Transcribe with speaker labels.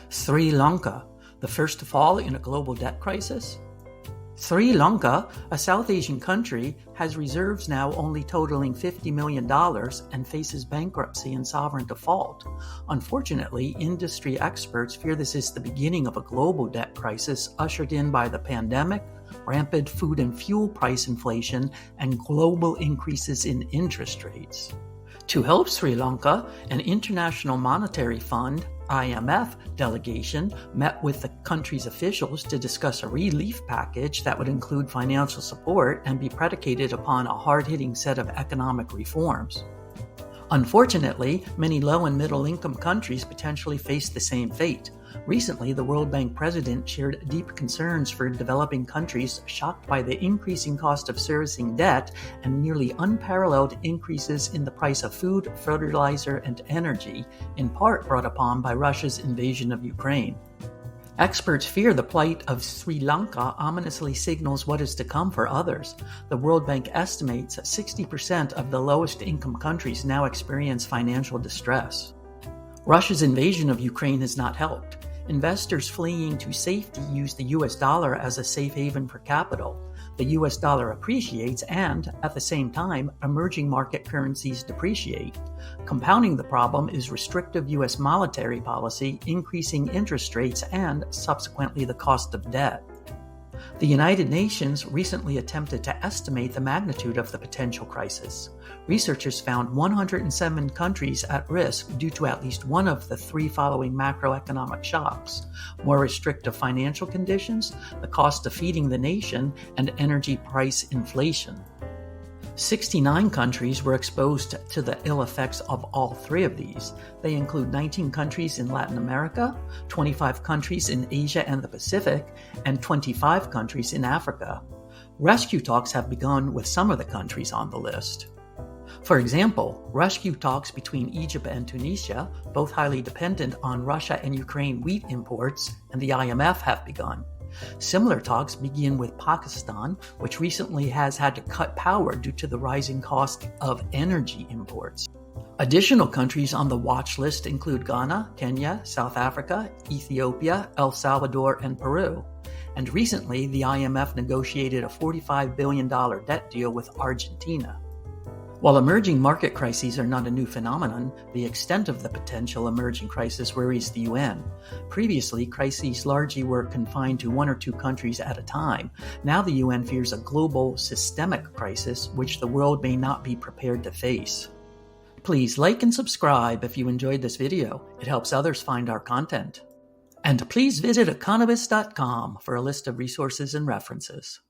Speaker 1: Sri Lanka, the first to fall in a global debt crisis? Sri Lanka, a South Asian country, has reserves now only totaling $50 million and faces bankruptcy and sovereign default. Unfortunately, industry experts fear this is the beginning of a global debt crisis ushered in by the pandemic, rampant food and fuel price inflation, and global increases in interest rates. To help Sri Lanka, an International Monetary Fund (IMF) delegation met with the country's officials to discuss a relief package that would include financial support and be predicated upon a hard-hitting set of economic reforms. Unfortunately, many low- and middle-income countries potentially face the same fate. Recently, the World Bank president shared deep concerns for developing countries shocked by the increasing cost of servicing debt and nearly unparalleled increases in the price of food, fertilizer, and energy, in part brought upon by Russia's invasion of Ukraine. Experts fear the plight of Sri Lanka ominously signals what is to come for others. The World Bank estimates that 60% of the lowest income countries now experience financial distress. Russia's invasion of Ukraine has not helped. Investors fleeing to safety use the US dollar as a safe haven for capital. The US dollar appreciates and, at the same time, emerging market currencies depreciate. Compounding the problem is restrictive US monetary policy, increasing interest rates, and, subsequently, the cost of debt. The United Nations recently attempted to estimate the magnitude of the potential crisis. Researchers found 107 countries at risk due to at least one of the three following macroeconomic shocks: more restrictive financial conditions, the cost of feeding the nation, and energy price inflation. 69 countries were exposed to the ill effects of all three of these. They include 19 countries in Latin America, 25 countries in Asia and the Pacific, and 25 countries in Africa. Rescue talks have begun with some of the countries on the list. For example, rescue talks between Egypt and Tunisia, both highly dependent on Russia and Ukraine wheat imports, and the IMF have begun. Similar talks begin with Pakistan, which recently has had to cut power due to the rising cost of energy imports. Additional countries on the watch list include Ghana, Kenya, South Africa, Ethiopia, El Salvador, and Peru. And recently, the IMF negotiated a $45 billion debt deal with Argentina. While emerging market crises are not a new phenomenon, the extent of the potential emerging crisis worries the UN. Previously, crises largely were confined to one or two countries at a time. Now the UN fears a global, systemic crisis which the world may not be prepared to face. Please like and subscribe if you enjoyed this video. It helps others find our content. And please visit Econobits.com for a list of resources and references.